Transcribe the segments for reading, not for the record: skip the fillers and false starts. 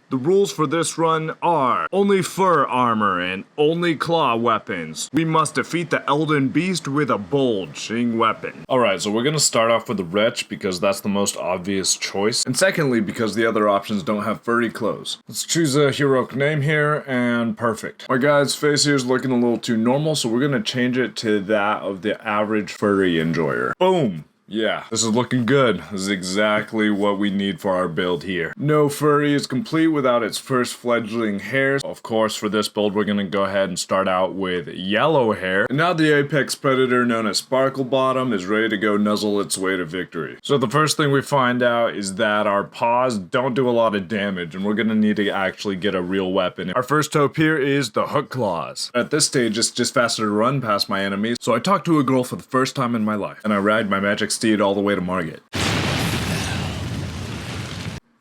The rules for this run are only fur armor and only claw weapons. We must defeat the Elden Beast with a bulging weapon. Alright, so we're gonna start off with the wretch because that's the most obvious choice. And secondly, because the other options don't have furry clothes. Let's choose a heroic name here, and perfect. My guy's face here is looking a little too normal, so we're gonna change it to that of the average furry enjoyer. Boom! Yeah, this is looking good. This is exactly what we need for our build here. No furry is complete without its first fledgling hairs. Of course, for this build, we're gonna go ahead and start out with yellow hair. And now the apex predator known as Sparkle Bottom is ready to go nuzzle its way to victory. So the first thing we find out is that our paws don't do a lot of damage, and we're gonna need to actually get a real weapon. Our first hope here is the hook claws. At this stage, it's just faster to run past my enemies. So I talked to a girl for the first time in my life, and I ride my magic steed all the way to Margit.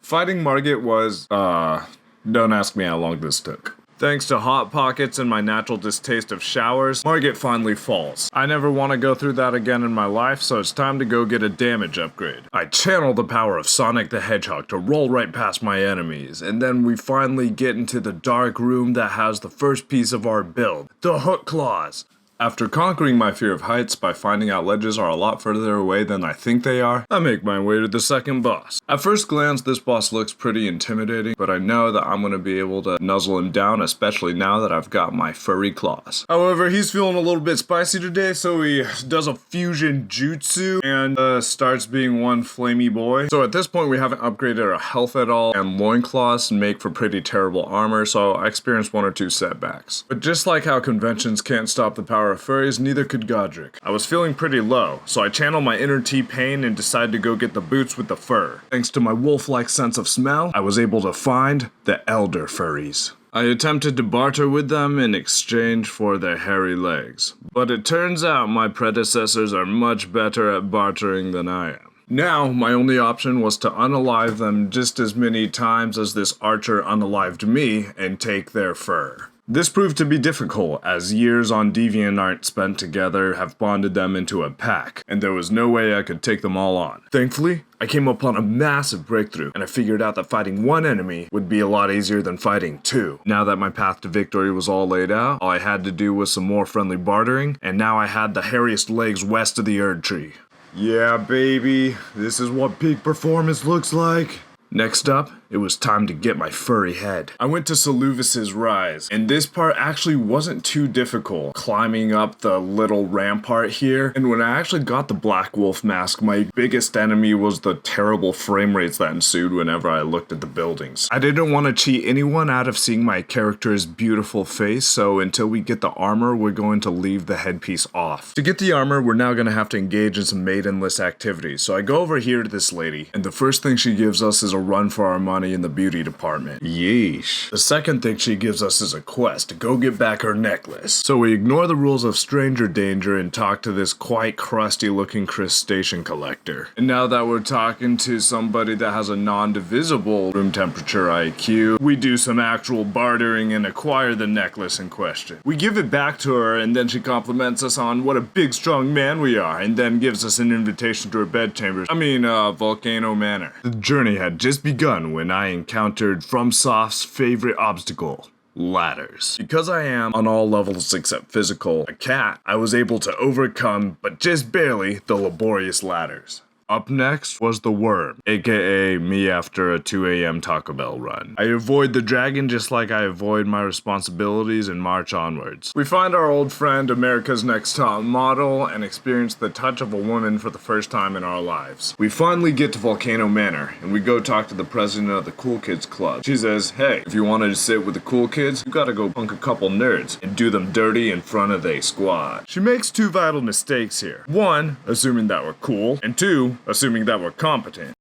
Fighting Margit was, don't ask me how long this took. Thanks to hot pockets and my natural distaste of showers, Margit finally falls. I never want to go through that again in my life, so it's time to go get a damage upgrade. I channel the power of Sonic the Hedgehog to roll right past my enemies, and then we finally get into the dark room that has the first piece of our build, the hook claws. After conquering my fear of heights by finding out ledges are a lot further away than I think they are, I make my way to the second boss. At first glance, this boss looks pretty intimidating, but I know that I'm going to be able to nuzzle him down, especially now that I've got my furry claws. However, he's feeling a little bit spicy today, so he does a fusion jutsu and starts being one flamey boy. So at this point, we haven't upgraded our health at all, and loincloths make for pretty terrible armor, so I experienced one or two setbacks. But just like how conventions can't stop the power of furries, neither could Godrick. I was feeling pretty low, so I channeled my inner T-Pain and decided to go get the boots with the fur. Thanks to my wolf-like sense of smell, I was able to find the elder furries. I attempted to barter with them in exchange for their hairy legs, but it turns out my predecessors are much better at bartering than I am. Now, my only option was to unalive them just as many times as this archer unalived me and take their fur. This proved to be difficult, as years on DeviantArt spent together have bonded them into a pack, and there was no way I could take them all on. Thankfully, I came upon a massive breakthrough, and I figured out that fighting one enemy would be a lot easier than fighting two. Now that my path to victory was all laid out, all I had to do was some more friendly bartering, and now I had the hairiest legs west of the Erd Tree. Yeah, baby, this is what peak performance looks like. Next up, it was time to get my furry head. I went to Seluvis's Rise, and this part actually wasn't too difficult, climbing up the little rampart here. And when I actually got the Black Wolf mask, my biggest enemy was the terrible frame rates that ensued whenever I looked at the buildings. I didn't want to cheat anyone out of seeing my character's beautiful face, so until we get the armor, we're going to leave the headpiece off. To get the armor, we're now going to have to engage in some Maidenless activities. So I go over here to this lady, and the first thing she gives us is a run for our money in the beauty department. Yeesh. The second thing she gives us is a quest to go get back her necklace. So we ignore the rules of stranger danger and talk to this quite crusty looking crustacean collector. And now that we're talking to somebody that has a non-divisible room temperature IQ, we do some actual bartering and acquire the necklace in question. We give it back to her, and then she compliments us on what a big strong man we are, and then gives us an invitation to her bedchambers. Volcano Manor. The journey had just begun when I encountered FromSoft's favorite obstacle, ladders. Because I am, on all levels except physical, a cat, I was able to overcome, but just barely, the laborious ladders. Up next was the worm, aka me after a 2 a.m. Taco Bell run. I avoid the dragon just like I avoid my responsibilities and march onwards. We find our old friend America's Next Top Model and experience the touch of a woman for the first time in our lives. We finally get to Volcano Manor, and we go talk to the president of the Cool Kids Club. She says, hey, if you wanted to sit with the cool kids, you gotta go punk a couple nerds and do them dirty in front of they squad. She makes two vital mistakes here. One, assuming that we're cool, and two, assuming that we're competent.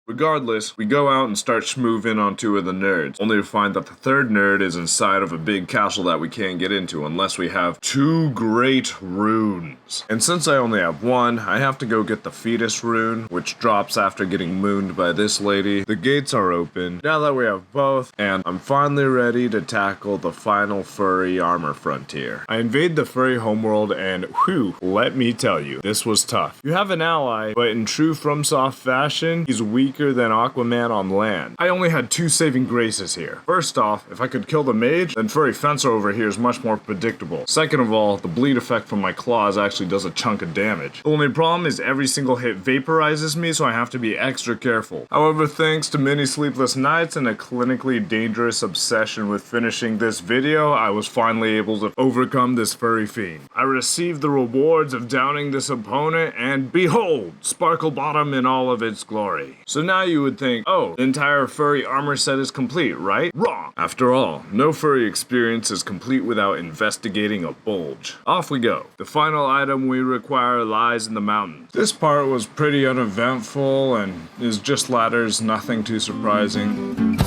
Regardless, we go out and start schmooving on two of the nerds, only to find that the third nerd is inside of a big castle that we can't get into unless we have 2 great runes. And since I only have one, I have to go get the fetus rune, which drops after getting mooned by this lady. The gates are open, now that we have both, and I'm finally ready to tackle the final furry armor frontier. I invade the furry homeworld and whew, let me tell you, this was tough. You have an ally, but in true FromSoft fashion, he's weak weaker than Aquaman on land. I only had 2 saving graces here. First off, if I could kill the mage, then furry fencer over here is much more predictable. Second of all, the bleed effect from my claws actually does a chunk of damage. The only problem is every single hit vaporizes me, so I have to be extra careful. However, thanks to many sleepless nights and a clinically dangerous obsession with finishing this video, I was finally able to overcome this furry fiend. I received the rewards of downing this opponent, and behold, Sparkle Bottom in all of its glory. So now you would think, oh, the entire furry armor set is complete, right? Wrong! After all, no furry experience is complete without investigating a bulge. Off we go. The final item we require lies in the mountains. This part was pretty uneventful and is just ladders, nothing too surprising.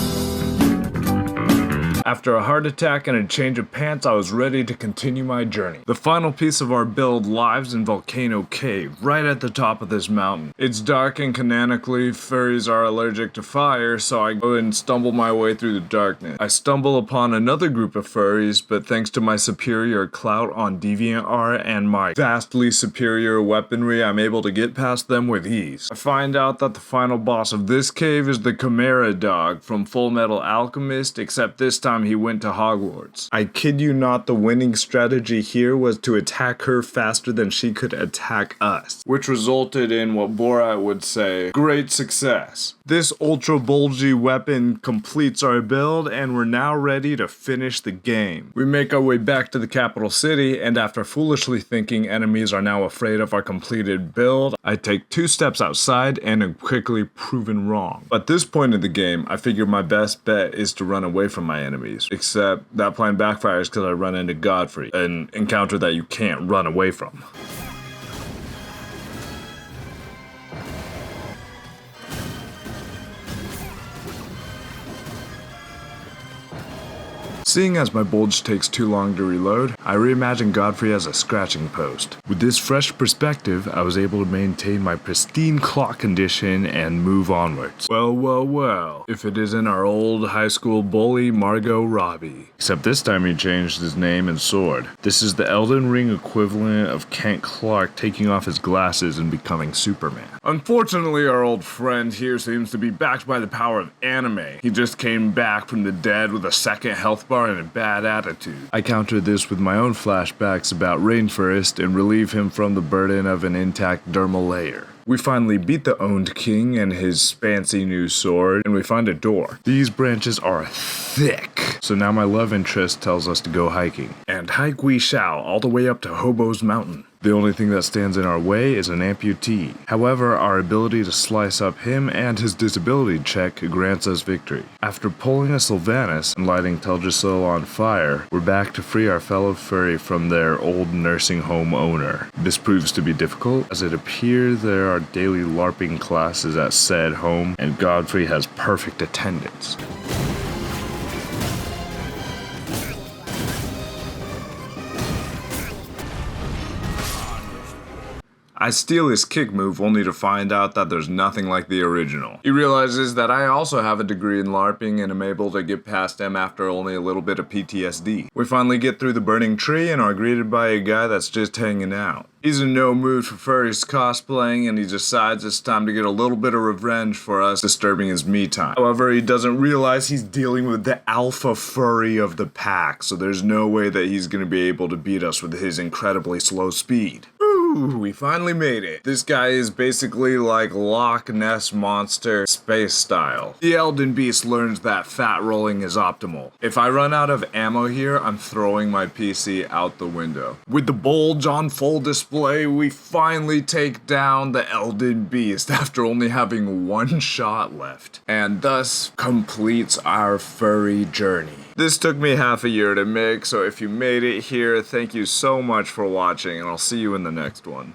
After a heart attack and a change of pants, I was ready to continue my journey. The final piece of our build lives in Volcano Cave, right at the top of this mountain. It's dark and canonically, furries are allergic to fire, so I go and stumble my way through the darkness. I stumble upon another group of furries, but thanks to my superior clout on DeviantArt and my vastly superior weaponry, I'm able to get past them with ease. I find out that the final boss of this cave is the Chimera Dog from Full Metal Alchemist, except this time he went to Hogwarts. I kid you not, the winning strategy here was to attack her faster than she could attack us, which resulted in what Borat would say, great success. This ultra bulgy weapon completes our build, and we're now ready to finish the game. We make our way back to the capital city, and after foolishly thinking enemies are now afraid of our completed build, I take 2 steps outside and am quickly proven wrong. At this point in the game, I figure my best bet is to run away from my enemies. Except that plan backfires because I run into Godfrey, an encounter that you can't run away from. Seeing as my bulge takes too long to reload, I reimagine Godfrey as a scratching post. With this fresh perspective, I was able to maintain my pristine clock condition and move onwards. Well, if it isn't our old high school bully Margot Robbie. Except this time he changed his name and sword. This is the Elden Ring equivalent of Kent Clark taking off his glasses and becoming Superman. Unfortunately, our old friend here seems to be backed by the power of anime. He just came back from the dead with a second health bar and a bad attitude. I countered this with my own flashbacks about Rainforest and relieve him from the burden of an intact dermal layer. We finally beat the owned king and his fancy new sword, and we find a door. These branches are thick. So now my love interest tells us to go hiking. And hike we shall, all the way up to Hobo's Mountain. The only thing that stands in our way is an amputee. However, our ability to slice up him and his disability check grants us victory. After pulling a Sylvanas and lighting Teldrassil on fire, we're back to free our fellow furry from their old nursing home owner. This proves to be difficult, as it appears there are daily LARPing classes at said home, and Godfrey has perfect attendance. I steal his kick move only to find out that there's nothing like the original. He realizes that I also have a degree in LARPing and am able to get past him after only a little bit of PTSD. We finally get through the burning tree and are greeted by a guy that's just hanging out. He's in no mood for furries cosplaying, and he decides it's time to get a little bit of revenge for us disturbing his me time. However, he doesn't realize he's dealing with the alpha furry of the pack, so there's no way that he's gonna be able to beat us with his incredibly slow speed. Ooh, we finally made it. This guy is basically like Loch Ness Monster space style. The Elden Beast learns that fat rolling is optimal. If I run out of ammo here, I'm throwing my PC out the window. With the bulge on full display, we finally take down the Elden Beast after only having 1 shot left, and thus completes our furry journey. This took me half a year to make, so if you made it here, thank you so much for watching, and I'll see you in the next one.